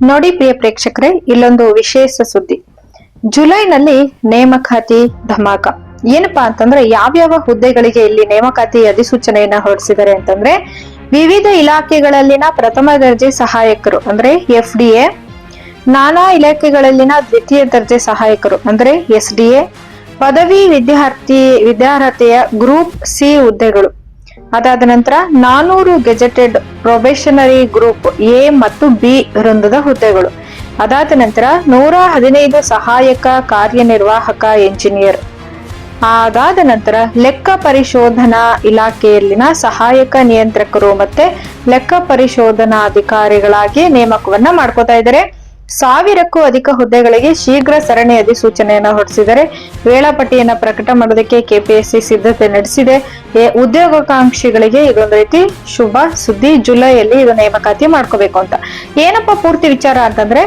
ನೋಡಿ ಪ್ರಿಯ ಪ್ರೇಕ್ಷಕರೇ, ಇಲ್ಲೊಂದು ವಿಶೇಷ ಸುದ್ದಿ. ಜುಲೈನಲ್ಲಿ ನೇಮಕಾತಿ ಧಮಾಕ. ಏನಪ್ಪಾ ಅಂತಂದ್ರೆ ಯಾವ್ಯಾವ ಹುದ್ದೆಗಳಿಗೆ ಇಲ್ಲಿ ನೇಮಕಾತಿ ಅಧಿಸೂಚನೆಯನ್ನ ಹೊರಡಿಸಿದ್ದಾರೆ ಅಂತಂದ್ರೆ, ವಿವಿಧ ಇಲಾಖೆಗಳಲ್ಲಿನ ಪ್ರಥಮ ದರ್ಜೆ ಸಹಾಯಕರು ಅಂದ್ರೆ FDA, ನಾನಾ ಇಲಾಖೆಗಳಲ್ಲಿನ ದ್ವಿತೀಯ ದರ್ಜೆ ಸಹಾಯಕರು ಅಂದ್ರೆ SDA, ಪದವಿ ವಿದ್ಯಾರ್ಹತೆಯ ಗ್ರೂಪ್ C ಹುದ್ದೆಗಳು. ಅದಾದ ನಂತರ 400 ಗೆಜೆಟೆಡ್ ಪ್ರೊಬೇಷನರಿ ಗ್ರೂಪ್ A ಮತ್ತು B ವೃಂದದ ಹುದ್ದೆಗಳು. ಅದಾದ ನಂತರ 115 ಸಹಾಯಕ ಕಾರ್ಯನಿರ್ವಾಹಕ ಎಂಜಿನಿಯರ್. ಅದಾದ ನಂತರ ಲೆಕ್ಕ ಪರಿಶೋಧನಾ ಇಲಾಖೆಯಲ್ಲಿನ ಸಹಾಯಕ ನಿಯಂತ್ರಕರು ಮತ್ತೆ ಲೆಕ್ಕ ಪರಿಶೋಧನಾಧಿಕಾರಿಗಳಾಗಿ ನೇಮಕವನ್ನ ಮಾಡ್ಕೋತಾ ಇದ್ದಾರೆ. 1000ಕ್ಕೂ ಅಧಿಕ ಹುದ್ದೆಗಳಿಗೆ ಶೀಘ್ರ ಸರಣಿ ಅಧಿಸೂಚನೆಯನ್ನ ಹೊರಡಿಸಿದರೆ ವೇಳಾಪಟ್ಟಿಯನ್ನ ಪ್ರಕಟ ಮಾಡೋದಕ್ಕೆ KPSC ಸಿದ್ಧತೆ ನಡೆಸಿದೆ. ಉದ್ಯೋಗಾಕಾಂಕ್ಷಿಗಳಿಗೆ ಇದೊಂದು ರೀತಿ ಶುಭ ಸುದ್ದಿ. ಜುಲೈಯಲ್ಲಿ ಇದು ನೇಮಕಾತಿ ಮಾಡ್ಕೋಬೇಕು ಅಂತ. ಏನಪ್ಪಾ ಪೂರ್ತಿ ವಿಚಾರ ಅಂತಂದ್ರೆ,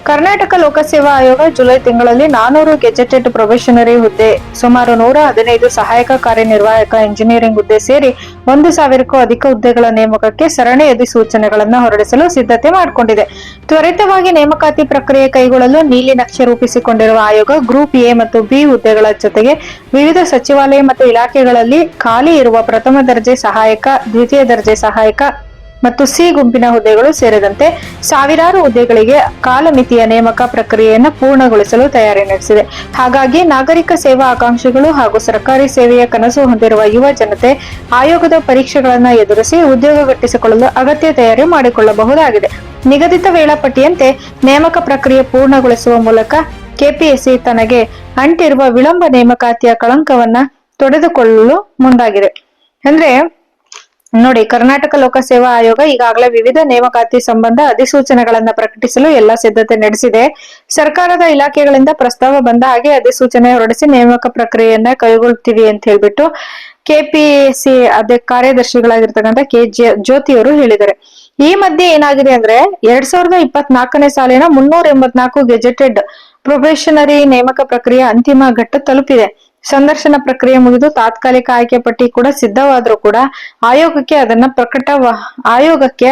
ಕರ್ನಾಟಕ ಲೋಕಸೇವಾ ಆಯೋಗ ಜುಲೈ ತಿಂಗಳಲ್ಲಿ 400 ಗೆಜೆಟೆಡ್ ಪ್ರೊಬೇಷನರಿ ಹುದ್ದೆ, ಸುಮಾರು 115 ಸಹಾಯಕ ಕಾರ್ಯನಿರ್ವಾಹಕ ಎಂಜಿನಿಯರಿಂಗ್ ಹುದ್ದೆ ಸೇರಿ 1000ಕ್ಕೂ ಅಧಿಕ ಹುದ್ದೆಗಳ ನೇಮಕಕ್ಕೆ ಸರಣಿ ಅಧಿಸೂಚನೆಗಳನ್ನ ಹೊರಡಿಸಲು ಸಿದ್ಧತೆ ಮಾಡಿಕೊಂಡಿದೆ. ತ್ವರಿತವಾಗಿ ನೇಮಕಾತಿ ಪ್ರಕ್ರಿಯೆ ಕೈಗೊಳ್ಳಲು ನೀಲಿ ನಕ್ಷೆ ರೂಪಿಸಿಕೊಂಡಿರುವ ಆಯೋಗ ಗ್ರೂಪ್ A ಮತ್ತು B ಹುದ್ದೆಗಳ ಜೊತೆಗೆ ವಿವಿಧ ಸಚಿವಾಲಯ ಮತ್ತು ಇಲಾಖೆಗಳಲ್ಲಿ ಖಾಲಿ ಇರುವ ಪ್ರಥಮ ದರ್ಜೆ ಸಹಾಯಕ, ದ್ವಿತೀಯ ದರ್ಜೆ ಸಹಾಯಕ ಮತ್ತು C ಗುಂಪಿನ ಹುದ್ದೆಗಳು ಸೇರಿದಂತೆ ಸಾವಿರಾರು ಹುದ್ದೆಗಳಿಗೆ ಕಾಲಮಿತಿಯ ನೇಮಕ ಪ್ರಕ್ರಿಯೆಯನ್ನು ಪೂರ್ಣಗೊಳಿಸಲು ತಯಾರಿ ನಡೆಸಿದೆ. ಹಾಗಾಗಿ ನಾಗರಿಕ ಸೇವಾ ಆಕಾಂಕ್ಷಿಗಳು ಹಾಗೂ ಸರ್ಕಾರಿ ಸೇವೆಯ ಕನಸು ಹೊಂದಿರುವ ಯುವ ಜನತೆ ಆಯೋಗದ ಪರೀಕ್ಷೆಗಳನ್ನು ಎದುರಿಸಿ ಉದ್ಯೋಗ ಗಿಟ್ಟಿಸಿಕೊಳ್ಳಲು ಅಗತ್ಯ ತಯಾರಿ ಮಾಡಿಕೊಳ್ಳಬಹುದಾಗಿದೆ. ನಿಗದಿತ ವೇಳಾಪಟ್ಟಿಯಂತೆ ನೇಮಕ ಪ್ರಕ್ರಿಯೆ ಪೂರ್ಣಗೊಳಿಸುವ ಮೂಲಕ KPSC ತನಗೆ ಅಂಟಿರುವ ವಿಳಂಬ ನೇಮಕಾತಿಯ ಕಳಂಕವನ್ನ ತೊಡೆದುಕೊಳ್ಳಲು ಮುಂದಾಗಿದೆ. ಅಂದ್ರೆ ನೋಡಿ, ಕರ್ನಾಟಕ ಲೋಕಸೇವಾ ಆಯೋಗ ಈಗಾಗಲೇ ವಿವಿಧ ನೇಮಕಾತಿ ಸಂಬಂಧ ಅಧಿಸೂಚನೆಗಳನ್ನ ಪ್ರಕಟಿಸಲು ಎಲ್ಲಾ ಸಿದ್ಧತೆ ನಡೆಸಿದೆ. ಸರ್ಕಾರದ ಇಲಾಖೆಗಳಿಂದ ಪ್ರಸ್ತಾವ ಬಂದ ಹಾಗೆ ಅಧಿಸೂಚನೆ ಹೊರಡಿಸಿ ನೇಮಕ ಪ್ರಕ್ರಿಯೆಯನ್ನ ಕೈಗೊಳ್ತೀವಿ ಅಂತ ಹೇಳ್ಬಿಟ್ಟು KPSC ಕಾರ್ಯದರ್ಶಿಗಳಾಗಿರ್ತಕ್ಕಂಥ ಜ್ಯೋತಿ ಅವರು ಹೇಳಿದ್ದಾರೆ. ಈ ಮಧ್ಯೆ ಏನಾಗಿದೆ ಅಂದ್ರೆ, 2024ನೇ ಸಾಲಿನ 384 ಗೆಜೆಟೆಡ್ ಪ್ರೊಬೇಷನರಿ ನೇಮಕ ಪ್ರಕ್ರಿಯೆ ಅಂತಿಮ ಘಟ್ಟ ತಲುಪಿದೆ. ಸಂದರ್ಶನ ಪ್ರಕ್ರಿಯೆ ಮುಗಿದು ತಾತ್ಕಾಲಿಕ ಆಯ್ಕೆ ಪಟ್ಟಿ ಕೂಡ ಸಿದ್ಧವಾದ್ರೂ ಕೂಡ ಆಯೋಗಕ್ಕೆ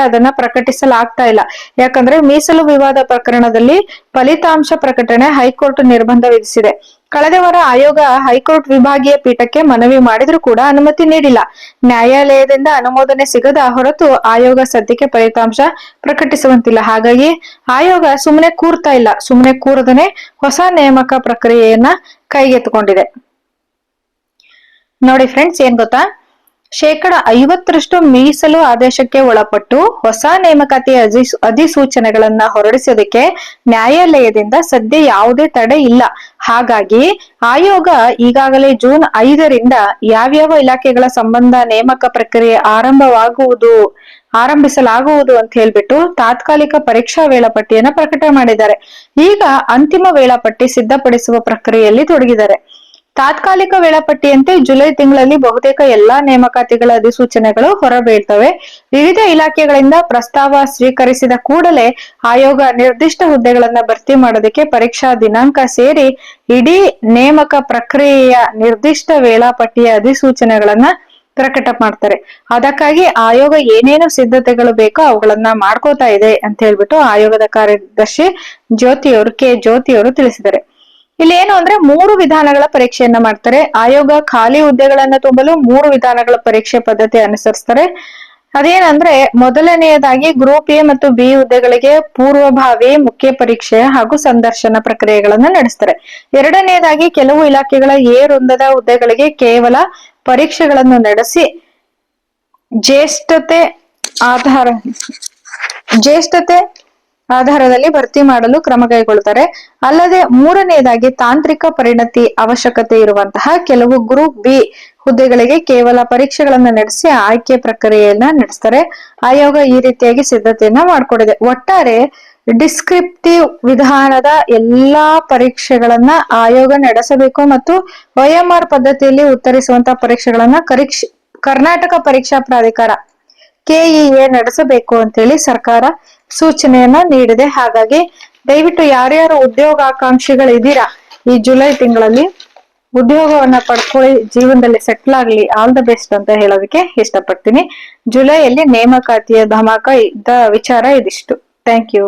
ಅದನ್ನ ಪ್ರಕಟಿಸಲಾಗ್ತಾ ಇಲ್ಲ. ಯಾಕಂದ್ರೆ ಮೀಸಲು ವಿವಾದ ಪ್ರಕರಣದಲ್ಲಿ ಫಲಿತಾಂಶ ಪ್ರಕಟಣೆ ಹೈಕೋರ್ಟ್ ನಿರ್ಬಂಧ ವಿಧಿಸಿದೆ. ಕಳೆದ ವಾರ ಆಯೋಗ ಹೈಕೋರ್ಟ್ ವಿಭಾಗೀಯ ಪೀಠಕ್ಕೆ ಮನವಿ ಮಾಡಿದ್ರೂ ಕೂಡ ಅನುಮತಿ ನೀಡಿಲ್ಲ. ನ್ಯಾಯಾಲಯದಿಂದ ಅನುಮೋದನೆ ಸಿಗದ ಹೊರತು ಆಯೋಗ ಸದ್ಯಕ್ಕೆ ಫಲಿತಾಂಶ ಪ್ರಕಟಿಸುವಂತಿಲ್ಲ. ಹಾಗಾಗಿ ಆಯೋಗ ಸುಮ್ಮನೆ ಕೂರ್ತಾ ಇಲ್ಲ. ಸುಮ್ಮನೆ ಕೂರದನೆ ಹೊಸ ನೇಮಕ ಪ್ರಕ್ರಿಯೆಯನ್ನ ಕೈಗೆತ್ತಿಕೊಂಡಿದೆ. ನೋಡಿ ಫ್ರೆಂಡ್ಸ್, ಏನ್ ಗೊತ್ತಾ, 50% ಮೀಸಲು ಆದೇಶಕ್ಕೆ ಒಳಪಟ್ಟು ಹೊಸ ನೇಮಕಾತಿ ಅಧಿಸೂಚನೆಗಳನ್ನ ಹೊರಡಿಸೋದಕ್ಕೆ ನ್ಯಾಯಾಲಯದಿಂದ ಸದ್ಯ ಯಾವುದೇ ತಡೆ ಇಲ್ಲ. ಹಾಗಾಗಿ ಆಯೋಗ ಈಗಾಗಲೇ ಜೂನ್ 5ರಿಂದ ಯಾವ್ಯಾವ ಇಲಾಖೆಗಳ ಸಂಬಂಧ ನೇಮಕ ಪ್ರಕ್ರಿಯೆ ಆರಂಭಿಸಲಾಗುವುದು ಅಂತ ಹೇಳ್ಬಿಟ್ಟು ತಾತ್ಕಾಲಿಕ ಪರೀಕ್ಷಾ ವೇಳಾಪಟ್ಟಿಯನ್ನ ಪ್ರಕಟ ಮಾಡಿದ್ದಾರೆ. ಈಗ ಅಂತಿಮ ವೇಳಾಪಟ್ಟಿ ಸಿದ್ಧಪಡಿಸುವ ಪ್ರಕ್ರಿಯೆಯಲ್ಲಿ ತೊಡಗಿದ್ದಾರೆ. ತಾತ್ಕಾಲಿಕ ವೇಳಾಪಟ್ಟಿಯಂತೆ ಜುಲೈ ತಿಂಗಳಲ್ಲಿ ಬಹುತೇಕ ಎಲ್ಲಾ ನೇಮಕಾತಿಗಳ ಅಧಿಸೂಚನೆಗಳು ಹೊರಬೀಳ್ತವೆ. ವಿವಿಧ ಇಲಾಖೆಗಳಿಂದ ಪ್ರಸ್ತಾವ ಸ್ವೀಕರಿಸಿದ ಕೂಡಲೇ ಆಯೋಗ ನಿರ್ದಿಷ್ಟ ಹುದ್ದೆಗಳನ್ನ ಭರ್ತಿ ಮಾಡೋದಕ್ಕೆ ಪರೀಕ್ಷಾ ದಿನಾಂಕ ಸೇರಿ ಇಡೀ ನೇಮಕ ಪ್ರಕ್ರಿಯೆಯ ನಿರ್ದಿಷ್ಟ ವೇಳಾಪಟ್ಟಿಯ ಅಧಿಸೂಚನೆಗಳನ್ನ ಪ್ರಕಟ ಮಾಡ್ತಾರೆ. ಅದಕ್ಕಾಗಿ ಆಯೋಗ ಏನೇನು ಸಿದ್ಧತೆಗಳು ಬೇಕೋ ಅವುಗಳನ್ನ ಮಾಡ್ಕೋತಾ ಇದೆ ಅಂತ ಹೇಳ್ಬಿಟ್ಟು ಆಯೋಗದ ಕಾರ್ಯದರ್ಶಿ ಜ್ಯೋತಿ ಅವರು ತಿಳಿಸಿದ್ದಾರೆ. ಇಲ್ಲಿ ಏನು ಅಂದ್ರೆ 3 ವಿಧಾನಗಳ ಪರೀಕ್ಷೆಯನ್ನ ಮಾಡ್ತಾರೆ. ಆಯೋಗ ಖಾಲಿ ಹುದ್ದೆಗಳನ್ನ ತುಂಬಲು 3 ವಿಧಾನಗಳ ಪರೀಕ್ಷೆ ಪದ್ಧತಿ ಅನುಸರಿಸ್ತಾರೆ. ಅದೇನಂದ್ರೆ, ಮೊದಲನೆಯದಾಗಿ ಗ್ರೂಪ್ A ಮತ್ತು B ಹುದ್ದೆಗಳಿಗೆ ಪೂರ್ವಭಾವಿ ಮುಖ್ಯ ಪರೀಕ್ಷೆ ಹಾಗೂ ಸಂದರ್ಶನ ಪ್ರಕ್ರಿಯೆಗಳನ್ನ ನಡೆಸ್ತಾರೆ. ಎರಡನೆಯದಾಗಿ ಕೆಲವು ಇಲಾಖೆಗಳ A ವೃಂದದ ಹುದ್ದೆಗಳಿಗೆ ಕೇವಲ ಪರೀಕ್ಷೆಗಳನ್ನು ನಡೆಸಿ ಜ್ಯೇಷ್ಠತೆ ಆಧಾರದಲ್ಲಿ ಭರ್ತಿ ಮಾಡಲು ಕ್ರಮ ಕೈಗೊಳ್ಳುತ್ತಾರೆ. ಅಲ್ಲದೆ ಮೂರನೆಯದಾಗಿ ತಾಂತ್ರಿಕ ಪರಿಣತಿ ಅವಶ್ಯಕತೆ ಇರುವಂತಹ ಕೆಲವು ಗ್ರೂಪ್ B ಹುದ್ದೆಗಳಿಗೆ ಕೇವಲ ಪರೀಕ್ಷೆಗಳನ್ನ ನಡೆಸಿ ಆಯ್ಕೆ ಪ್ರಕ್ರಿಯೆಯನ್ನ ನಡೆಸ್ತಾರೆ. ಆಯೋಗ ಈ ರೀತಿಯಾಗಿ ಸಿದ್ಧತೆಯನ್ನ ಮಾಡ್ಕೊಂಡಿದೆ. ಒಟ್ಟಾರೆ ಡಿಸ್ಕ್ರಿಪ್ಟಿವ್ ವಿಧಾನದ ಎಲ್ಲಾ ಪರೀಕ್ಷೆಗಳನ್ನ ಆಯೋಗ ನಡೆಸಬೇಕು ಮತ್ತು OMR ಪದ್ಧತಿಯಲ್ಲಿ ಉತ್ತರಿಸುವಂತಹ ಪರೀಕ್ಷೆಗಳನ್ನ ಕರ್ನಾಟಕ ಪರೀಕ್ಷಾ ಪ್ರಾಧಿಕಾರ KEA ನಡೆಸಬೇಕು ಅಂತೇಳಿ ಸರ್ಕಾರ ಸೂಚನೆಯನ್ನ ನೀಡಿದೆ. ಹಾಗಾಗಿ ದಯವಿಟ್ಟು ಯಾರ್ಯಾರು ಉದ್ಯೋಗಾಕಾಂಕ್ಷಿಗಳಿದ್ದೀರಾ, ಈ ಜುಲೈ ತಿಂಗಳಲ್ಲಿ ಉದ್ಯೋಗವನ್ನ ಪಡ್ಕೊಳ್ಳಿ, ಜೀವನದಲ್ಲಿ ಸೆಟ್ಲ್ ಆಗ್ಲಿ, ಆಲ್ ದ ಬೆಸ್ಟ್ ಅಂತ ಹೇಳೋದಕ್ಕೆ ಇಷ್ಟಪಡ್ತೀನಿ. ಜುಲೈಯಲ್ಲಿ ನೇಮಕಾತಿಯ ಧಮಾಕ ಇದ್ದ ವಿಚಾರ ಇದಿಷ್ಟು. Thank you.